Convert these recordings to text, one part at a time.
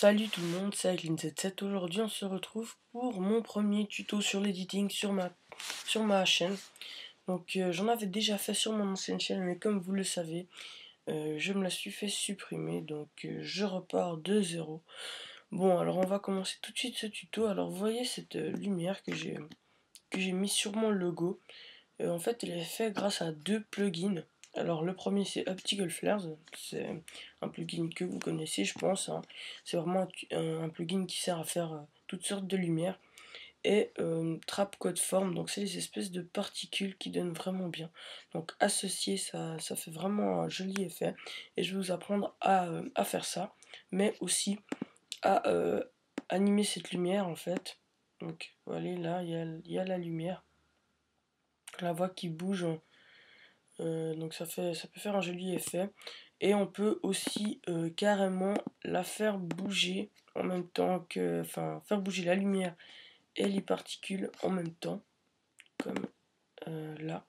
Salut tout le monde, c'est Clean77. Aujourd'hui on se retrouve pour mon premier tuto sur l'editing sur ma chaîne. Donc j'en avais déjà fait sur mon ancienne chaîne, mais comme vous le savez, je me la suis fait supprimer, donc je repars de zéro. Bon, alors on va commencer tout de suite ce tuto. Alors vous voyez cette lumière que j'ai mis sur mon logo. En fait, elle est faite grâce à deux plugins. Alors le premier c'est Optical Flares, c'est un plugin que vous connaissez je pense, hein. C'est vraiment un plugin qui sert à faire toutes sortes de lumières. Et Trap Code Form, donc c'est les espèces de particules qui donnent vraiment bien. Donc associé, ça fait vraiment un joli effet. Et je vais vous apprendre à faire ça, mais aussi à animer cette lumière en fait. Donc voilà, là il y a la lumière, la voix qui bouge. Donc ça peut faire un joli effet. Et on peut aussi carrément la faire bouger en même temps que... Enfin, faire bouger la lumière et les particules en même temps. Comme là.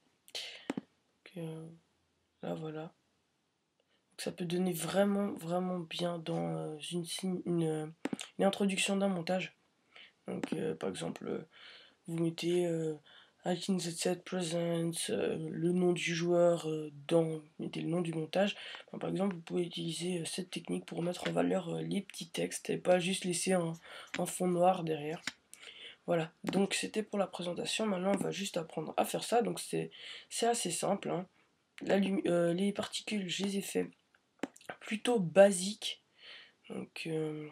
Là, voilà. Donc ça peut donner vraiment bien dans une introduction d'un montage. Donc par exemple, vous mettez... Clean77 Presents, le nom du joueur, mettez le nom du montage. Enfin, par exemple, vous pouvez utiliser cette technique pour mettre en valeur les petits textes et pas juste laisser un fond noir derrière. Voilà, donc c'était pour la présentation. Maintenant, on va juste apprendre à faire ça. Donc c'est assez simple, hein. Les particules, je les ai fait plutôt basiques. Donc je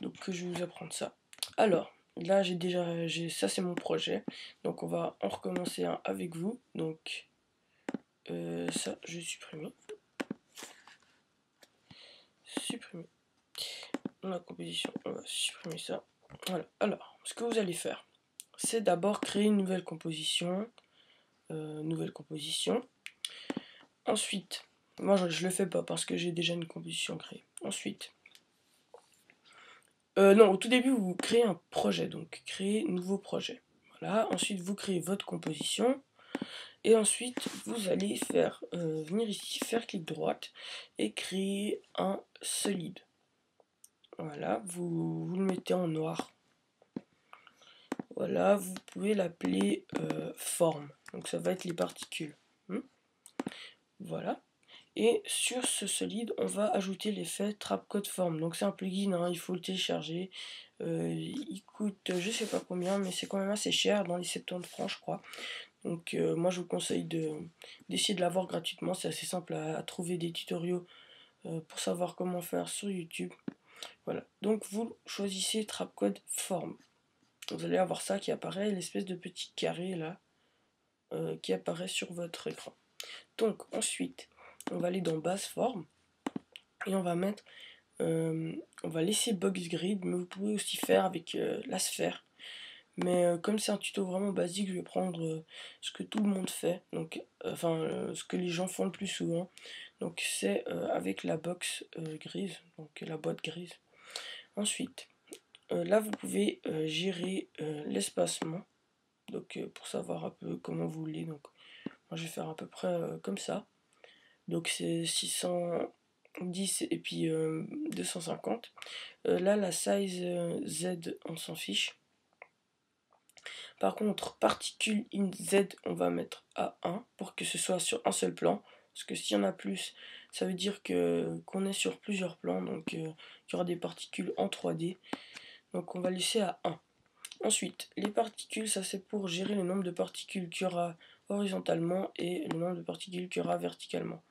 vais vous apprendre ça. Alors, là ça c'est mon projet, donc on va en recommencer un avec vous. Donc ça je vais supprimer dans la composition, on va supprimer ça. Voilà, alors ce que vous allez faire, c'est d'abord créer une nouvelle composition. Ensuite, moi je le fais pas parce que j'ai déjà une composition créée. Ensuite, non, au tout début vous créez un projet, donc créer nouveau projet. Voilà, ensuite vous créez votre composition. Et ensuite, vous allez venir ici, faire clic droite et créer un solide. Voilà, vous le mettez en noir. Voilà, vous pouvez l'appeler forme. Donc ça va être les particules. Voilà. Et sur ce solide, on va ajouter l'effet Trap Code Form. Donc c'est un plugin, hein, il faut le télécharger. Il coûte je sais pas combien, mais c'est quand même assez cher, dans les 70 francs je crois. Donc moi je vous conseille d'essayer de l'avoir gratuitement, c'est assez simple à trouver des tutoriaux pour savoir comment faire sur YouTube. Voilà, donc vous choisissez Trapcode Form. Vous allez avoir ça qui apparaît, l'espèce de petit carré là, qui apparaît sur votre écran. Donc ensuite, on va aller dans Base Forme, et on va mettre, on va laisser Box Grid, mais vous pouvez aussi faire avec la sphère. Mais comme c'est un tuto vraiment basique, je vais prendre ce que tout le monde fait, donc ce que les gens font le plus souvent. Donc c'est avec la box grise, donc la boîte grise. Ensuite, là vous pouvez gérer l'espacement, donc pour savoir un peu comment vous voulez. Donc moi je vais faire à peu près comme ça. Donc c'est 610 et puis 250. Là la size Z on s'en fiche. Par contre, particule in Z, on va mettre à 1 pour que ce soit sur un seul plan. Parce que s'il y en a plus, ça veut dire qu'on est sur plusieurs plans. Donc il y aura des particules en 3D. Donc on va laisser à 1. Ensuite, les particules, ça c'est pour gérer le nombre de particules qu'il y aura horizontalement et le nombre de particules qu'il y aura verticalement.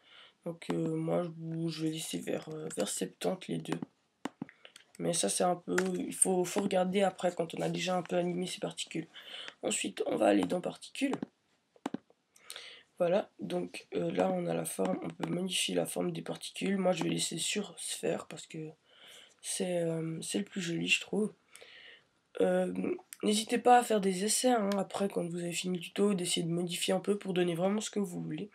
Donc moi je vais laisser vers 70 les deux. Mais ça c'est un peu, il faut regarder après quand on a déjà un peu animé ces particules. Ensuite on va aller dans particules. Voilà, donc là on a la forme, on peut modifier la forme des particules. Moi je vais laisser sur sphère parce que c'est le plus joli je trouve. N'hésitez pas à faire des essais hein, après quand vous avez fini le tuto, d'essayer de modifier un peu pour donner vraiment ce que vous voulez.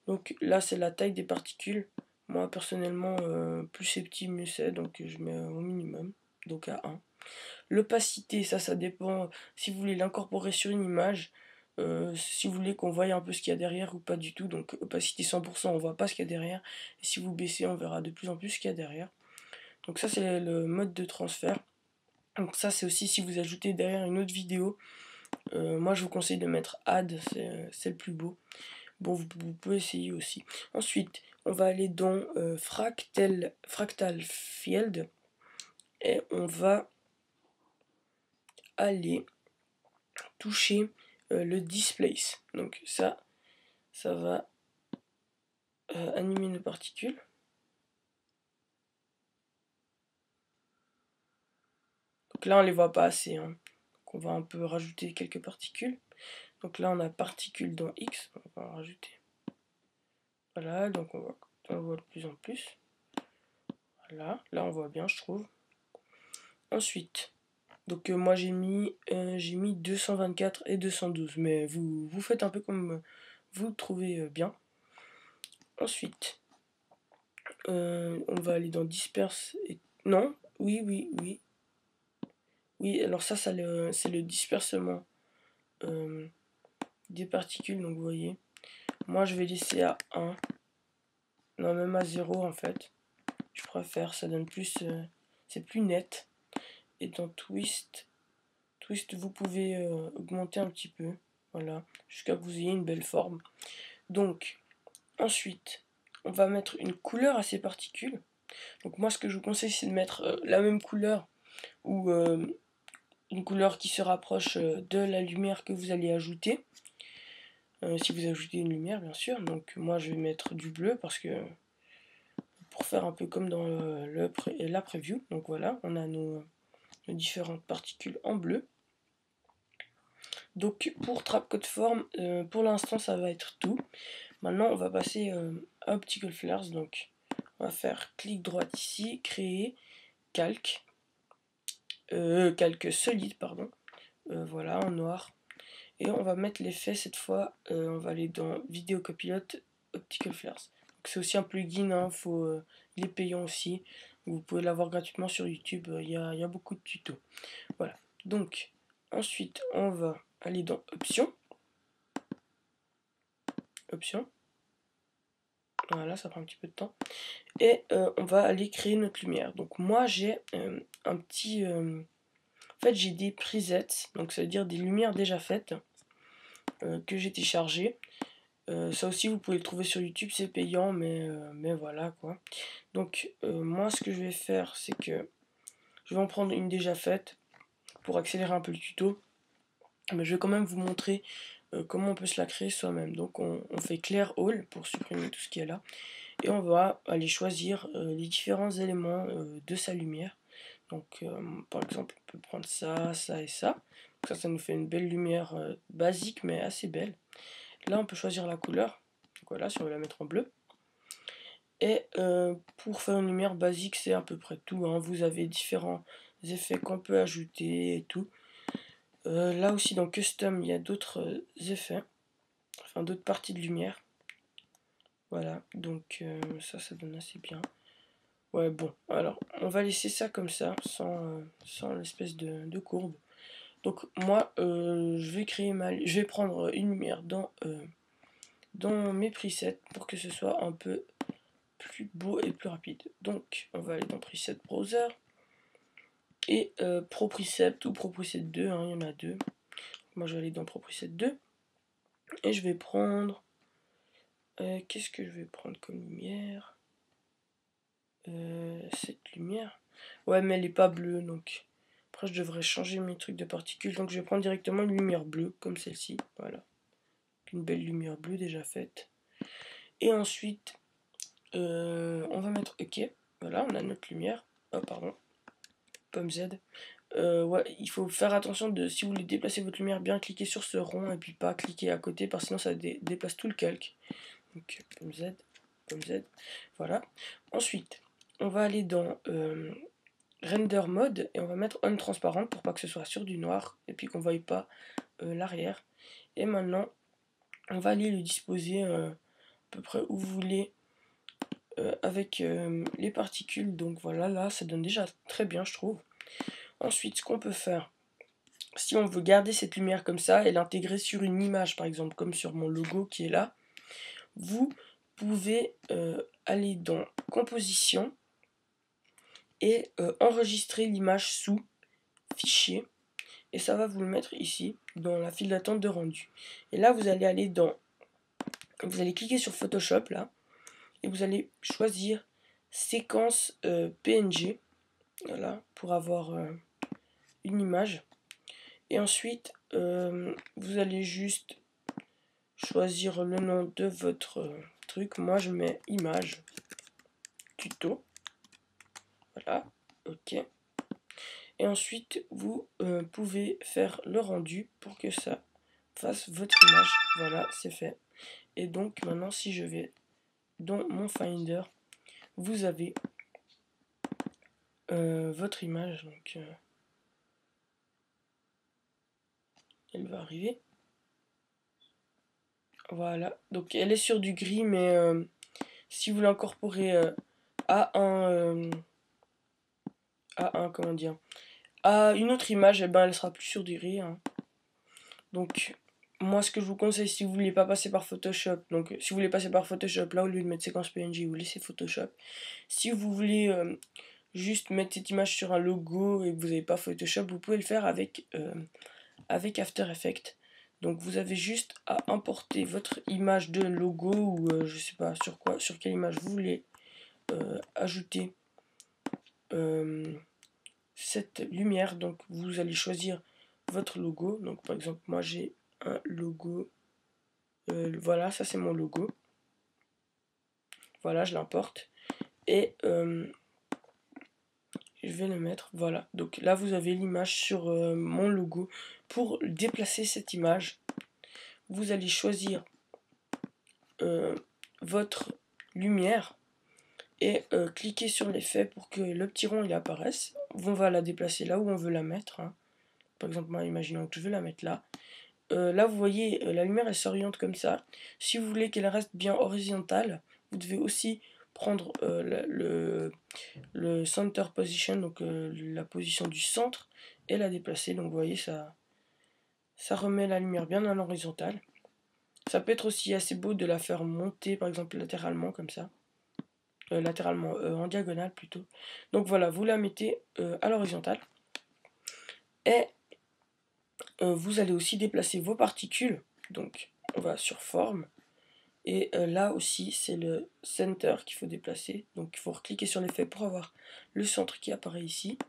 Donc là c'est la taille des particules. Moi personnellement plus c'est petit mieux c'est, donc je mets au minimum, donc à 1. L'opacité, ça dépend si vous voulez l'incorporer sur une image, si vous voulez qu'on voie un peu ce qu'il y a derrière ou pas du tout. Donc opacité 100%, on voit pas ce qu'il y a derrière. Et si vous baissez, on verra de plus en plus ce qu'il y a derrière. Donc ça c'est le mode de transfert. Donc ça c'est aussi si vous ajoutez derrière une autre vidéo. Moi je vous conseille de mettre add, c'est le plus beau. Bon, vous pouvez essayer aussi. Ensuite, on va aller dans Fractal Field et on va aller toucher le Displace. Donc ça va animer nos particules. Donc là, on les voit pas assez. Hein. Donc on va un peu rajouter quelques particules. Donc là, on a particules dans X. On va en rajouter. Voilà, donc on voit de plus en plus. Voilà, là on voit bien, je trouve. Ensuite, donc moi j'ai mis 224 et 212, mais vous faites un peu comme vous le trouvez bien. Ensuite, on va aller dans disperse et... Non, oui. Oui, alors ça c'est le dispersement des particules, donc vous voyez. Moi je vais laisser à 1. Non, même à 0 en fait. Je préfère, ça donne plus... c'est plus net. Et dans Twist, vous pouvez augmenter un petit peu. Voilà, jusqu'à ce que vous ayez une belle forme. Donc, ensuite, on va mettre une couleur à ces particules. Donc moi, ce que je vous conseille, c'est de mettre la même couleur ou une couleur qui se rapproche de la lumière que vous allez ajouter. Si vous ajoutez une lumière, bien sûr. Donc moi, je vais mettre du bleu parce que pour faire un peu comme dans la preview. Donc voilà, on a nos différentes particules en bleu. Donc pour Trapcode Form, pour l'instant, ça va être tout. Maintenant, on va passer à Optical Flares. Donc, on va faire clic droit ici, créer, calque, calque solide, pardon. Voilà, en noir. Et on va mettre l'effet cette fois. On va aller dans Vidéo Copilote, Optical Flares. C'est aussi un plugin, hein, il est payant aussi. Vous pouvez l'avoir gratuitement sur YouTube. Il y a beaucoup de tutos. Voilà. Donc, ensuite, on va aller dans Options. Options. Voilà, ça prend un petit peu de temps. Et on va aller créer notre lumière. Donc moi j'ai un petit... en fait j'ai des presets, donc ça veut dire des lumières déjà faites que j'ai téléchargées. Ça aussi vous pouvez le trouver sur YouTube, c'est payant, mais voilà quoi. Donc moi ce que je vais faire c'est que je vais en prendre une déjà faite pour accélérer un peu le tuto. Mais je vais quand même vous montrer comment on peut se la créer soi-même. Donc on fait Clear All pour supprimer tout ce qui est là. Et on va aller choisir les différents éléments de sa lumière. Donc par exemple on peut prendre ça, ça et ça. Donc ça nous fait une belle lumière basique mais assez belle. Là on peut choisir la couleur. Donc voilà, si on veut la mettre en bleu. Et pour faire une lumière basique c'est à peu près tout. Hein. Vous avez différents effets qu'on peut ajouter et tout. Là aussi dans Custom il y a d'autres effets. Enfin d'autres parties de lumière. Voilà, donc ça donne assez bien. Ouais, bon, alors on va laisser ça comme ça, sans l'espèce de courbe. Donc moi, je vais prendre une lumière dans mes presets pour que ce soit un peu plus beau et plus rapide. Donc on va aller dans Preset Browser et Pro Preset ou Pro Preset 2, hein, il y en a deux. Moi je vais aller dans Pro Preset 2 et je vais prendre... qu'est-ce que je vais prendre comme lumière? Cette lumière. Ouais, mais elle est pas bleue, donc après je devrais changer mes trucs de particules. Donc je vais prendre directement une lumière bleue, comme celle-ci. Voilà. Une belle lumière bleue déjà faite. Et ensuite, on va mettre OK. Voilà, on a notre lumière. Oh, pardon. Pomme Z. Ouais, il faut faire attention de, si vous voulez déplacer votre lumière, bien cliquer sur ce rond et puis pas cliquer à côté, parce que sinon ça déplace tout le calque. Donc, Pomme Z. Voilà. Ensuite, on va aller dans Render Mode et on va mettre On Transparent pour pas que ce soit sur du noir et puis qu'on ne voie pas l'arrière. Et maintenant, on va aller le disposer à peu près où vous voulez avec les particules. Donc voilà, là, ça donne déjà très bien, je trouve. Ensuite, ce qu'on peut faire, si on veut garder cette lumière comme ça et l'intégrer sur une image, par exemple, comme sur mon logo qui est là, vous pouvez aller dans Composition et enregistrer l'image sous fichier, et ça va vous le mettre ici dans la file d'attente de rendu. Et là vous allez aller vous allez cliquer sur Photoshop là, et vous allez choisir séquence PNG, voilà, pour avoir une image. Et ensuite vous allez juste choisir le nom de votre truc. Moi je mets image tuto, voilà, ok. Et ensuite vous pouvez faire le rendu pour que ça fasse votre image. Voilà, c'est fait. Et donc maintenant si je vais dans mon Finder, vous avez votre image, donc elle va arriver. Voilà, donc elle est sur du gris, mais si vous l'incorporez à comment dire, à une autre image, et ben elle sera plus sur du gris, hein. Donc moi ce que je vous conseille, si vous voulez pas passer par Photoshop, donc si vous voulez passer par Photoshop, là au lieu de mettre séquence PNG, vous laissez Photoshop. Si vous voulez juste mettre cette image sur un logo et que vous n'avez pas Photoshop, vous pouvez le faire avec After Effects. Donc vous avez juste à importer votre image de logo ou je sais pas sur quelle image vous voulez ajouter cette lumière. Donc vous allez choisir votre logo. Donc par exemple moi j'ai un logo, voilà, ça c'est mon logo. Voilà, je l'importe et je vais le mettre, voilà. Donc là vous avez l'image sur mon logo. Pour déplacer cette image, vous allez choisir votre lumière et cliquer sur l'effet pour que le petit rond il apparaisse. On va la déplacer là où on veut la mettre, hein. Par exemple moi imaginons que je veux la mettre là. Là vous voyez la lumière elle s'oriente comme ça. Si vous voulez qu'elle reste bien horizontale, vous devez aussi prendre le center position, donc la position du centre, et la déplacer. Donc vous voyez ça remet la lumière bien à l'horizontale. Ça peut être aussi assez beau de la faire monter par exemple latéralement comme ça. En diagonale plutôt. Donc voilà, vous la mettez à l'horizontale. Et vous allez aussi déplacer vos particules. Donc on va sur forme. Et là aussi c'est le center qu'il faut déplacer. Donc il faut recliquer sur l'effet pour avoir le centre qui apparaît ici.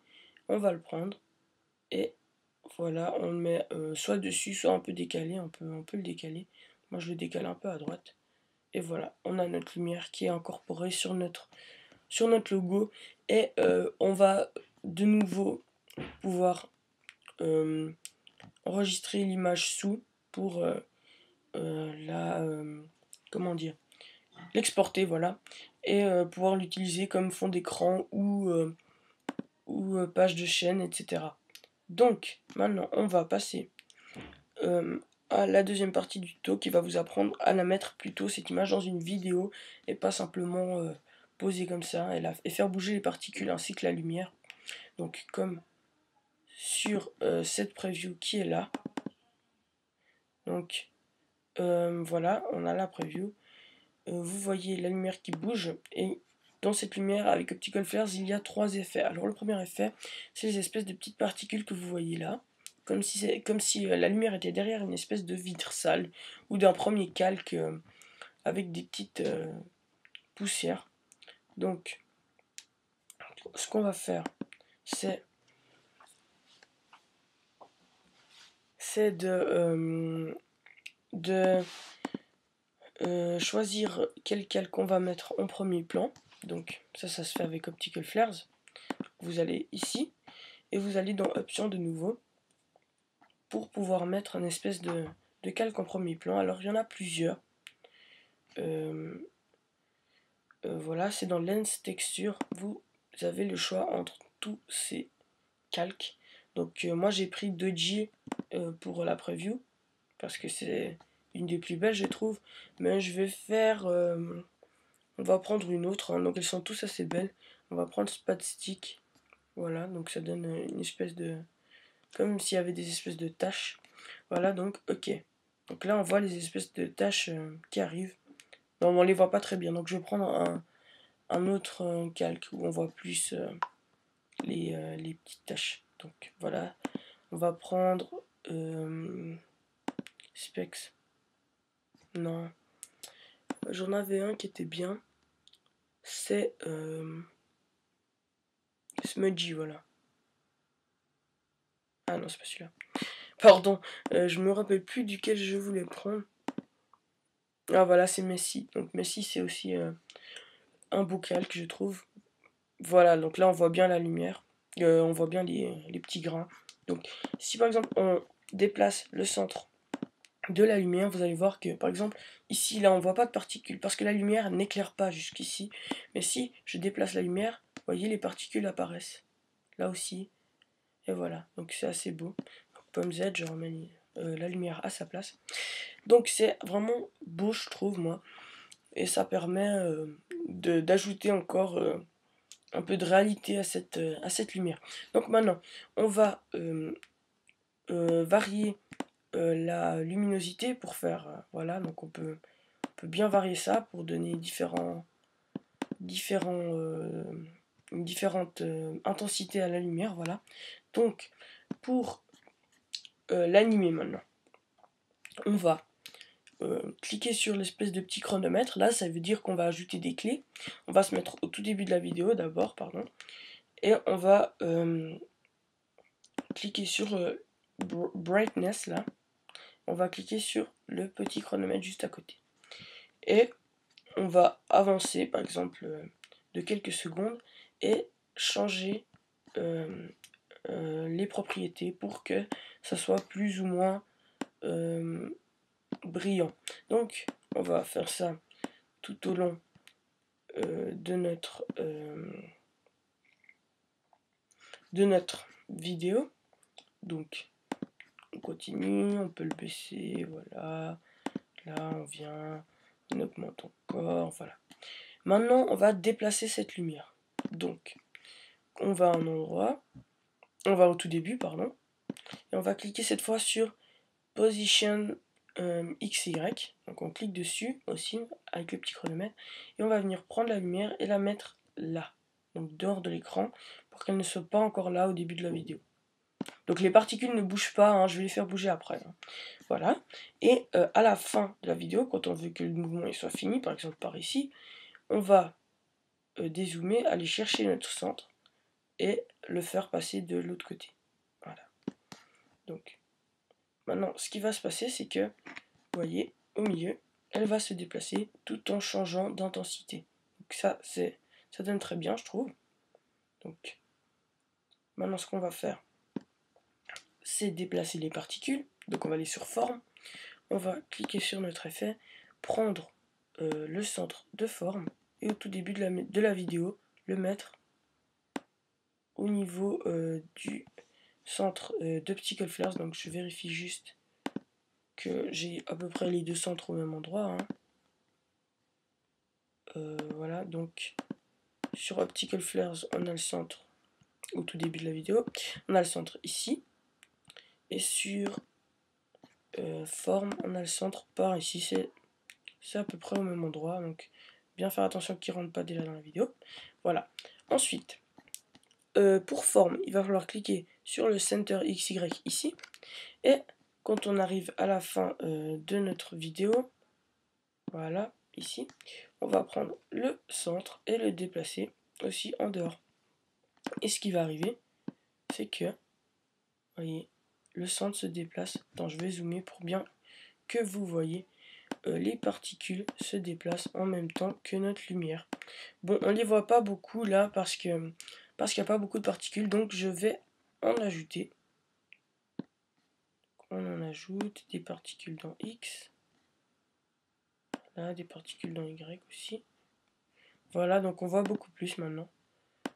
On va le prendre. Et voilà, on le met soit dessus, soit un peu décalé. On peut le décaler. Moi je le décale un peu à droite. Et voilà, on a notre lumière qui est incorporée sur notre logo. Et on va de nouveau pouvoir enregistrer l'image sous pour comment dire, l'exporter, voilà, et pouvoir l'utiliser comme fond d'écran ou page de chaîne, etc. Donc maintenant on va passer à la deuxième partie du tuto qui va vous apprendre à la mettre plutôt cette image dans une vidéo et pas simplement poser comme ça et faire bouger les particules ainsi que la lumière. Donc comme sur cette preview qui est là. Donc voilà, on a la preview. Vous voyez la lumière qui bouge et dans cette lumière avec Optical Flares il y a 3 effets. Alors le premier effet c'est les espèces de petites particules que vous voyez là. Comme si la lumière était derrière une espèce de vitre sale ou d'un premier calque avec des petites poussières. Donc ce qu'on va faire c'est de choisir quel calque on va mettre en premier plan. Donc ça se fait avec Optical Flares. Vous allez ici et vous allez dans Options de nouveau pour pouvoir mettre un espèce de calque en premier plan. Alors il y en a plusieurs. Voilà, c'est dans Lens Texture. Vous avez le choix entre tous ces calques. Donc moi j'ai pris 2G pour la preview parce que c'est une des plus belles je trouve. Mais je vais faire... on va prendre une autre, hein. Donc elles sont tous assez belles. On va prendre Spatstick. Voilà, donc ça donne une espèce de... comme s'il y avait des espèces de taches. Voilà, donc ok. Donc là on voit les espèces de taches qui arrivent. Non, on les voit pas très bien, donc je vais prendre un autre calque où on voit plus les petites taches. Donc voilà, on va prendre Specs. Non, j'en avais un qui était bien. C'est Smudgy, voilà. Ah non, c'est pas celui-là. Pardon, je me rappelle plus duquel je voulais prendre. Ah voilà, c'est Messi. Donc Messi, c'est aussi un beau calque, je trouve. Voilà, donc là, on voit bien la lumière. On voit bien les petits grains. Donc, si par exemple, on déplace le centre de la lumière, vous allez voir que, par exemple, ici, là, on voit pas de particules, parce que la lumière n'éclaire pas jusqu'ici. Mais si je déplace la lumière, vous voyez, les particules apparaissent. Là aussi. Et voilà, donc c'est assez beau. Pomme Z, je remets la lumière à sa place. Donc c'est vraiment beau, je trouve, moi. Et ça permet d'ajouter encore un peu de réalité à cette lumière. Donc maintenant, on va varier la luminosité pour faire... voilà, donc on peut bien varier ça pour donner une différente intensité à la lumière, voilà. Donc, pour l'animer maintenant, on va cliquer sur l'espèce de petit chronomètre. Là, ça veut dire qu'on va ajouter des clés. On va se mettre au tout début de la vidéo d'abord, pardon. Et on va cliquer sur Brightness, là. On va cliquer sur le petit chronomètre juste à côté. Et on va avancer, par exemple, de quelques secondes et changer les propriétés pour que ça soit plus ou moins brillant. Donc, on va faire ça tout au long de notre vidéo. Donc, on continue, on peut le baisser, voilà. Là, on vient, on augmente encore, voilà. Maintenant, on va déplacer cette lumière. Donc, on va à un endroit, on va au tout début, pardon, et on va cliquer cette fois sur Position XY. Donc, on clique dessus aussi avec le petit chronomètre, et on va venir prendre la lumière et la mettre là, donc dehors de l'écran, pour qu'elle ne soit pas encore là au début de la vidéo. Donc les particules ne bougent pas, hein, je vais les faire bouger après. Hein. Voilà. Et à la fin de la vidéo, quand on veut que le mouvement soit fini, par exemple par ici, on va dézoomer, aller chercher notre centre et le faire passer de l'autre côté. Voilà. Donc maintenant, ce qui va se passer, c'est que, vous voyez, au milieu, elle va se déplacer tout en changeant d'intensité. Donc ça donne très bien, je trouve. Donc maintenant, ce qu'on va faire, c'est déplacer les particules. Donc on va aller sur forme, on va cliquer sur notre effet, prendre le centre de forme et au tout début de la vidéo, le mettre au niveau du centre d'Optical Flares. Donc je vérifie juste que j'ai à peu près les deux centres au même endroit. Hein. Voilà, donc sur Optical Flares, on a le centre au tout début de la vidéo, on a le centre ici, et sur forme, on a le centre par ici, c'est à peu près au même endroit, donc bien faire attention qu'il ne rentre pas déjà dans la vidéo. Voilà. Ensuite, pour forme, il va falloir cliquer sur le Center XY ici, et quand on arrive à la fin de notre vidéo, voilà, ici, on va prendre le centre et le déplacer aussi en dehors. Et ce qui va arriver, c'est que, vous voyez, le centre se déplace. Attends, je vais zoomer pour bien que vous voyez. Les particules se déplacent en même temps que notre lumière. Bon, on les voit pas beaucoup là parce qu'il n'y a pas beaucoup de particules, donc je vais en ajouter. On en ajoute des particules dans X. Là, des particules dans Y aussi. Voilà, donc on voit beaucoup plus maintenant.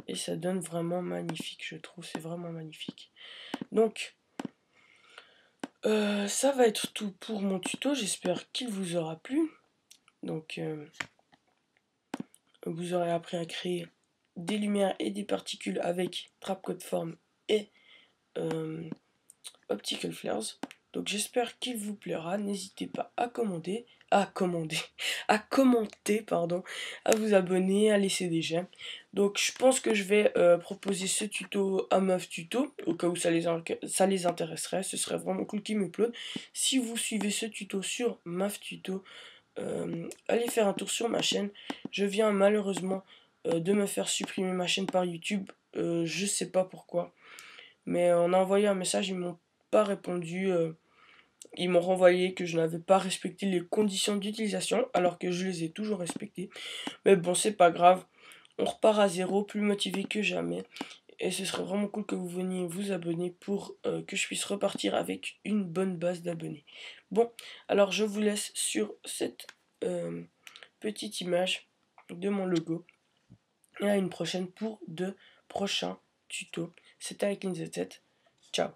Et ça donne vraiment magnifique, je trouve. C'est vraiment magnifique. Donc, ça va être tout pour mon tuto. J'espère qu'il vous aura plu. Donc, vous aurez appris à créer des lumières et des particules avec Trapcode Form et Optical Flares. Donc j'espère qu'il vous plaira. N'hésitez pas à commenter, à commander, à commenter, pardon, à vous abonner, à laisser des j'aime. Donc je pense que je vais proposer ce tuto à Meuf Tuto, au cas où ça les intéresserait, ce serait vraiment cool qu'ils m'uploadent. Si vous suivez ce tuto sur Meuf Tuto, allez faire un tour sur ma chaîne. Je viens malheureusement de me faire supprimer ma chaîne par YouTube, je sais pas pourquoi. Mais on a envoyé un message, ils m'ont pas répondu. Ils m'ont renvoyé que je n'avais pas respecté les conditions d'utilisation, alors que je les ai toujours respectées. Mais bon, c'est pas grave. On repart à zéro, plus motivé que jamais. Et ce serait vraiment cool que vous veniez vous abonner pour que je puisse repartir avec une bonne base d'abonnés. Bon, alors je vous laisse sur cette petite image de mon logo. Et à une prochaine pour de prochains tutos. C'était avec InTheTête. Ciao.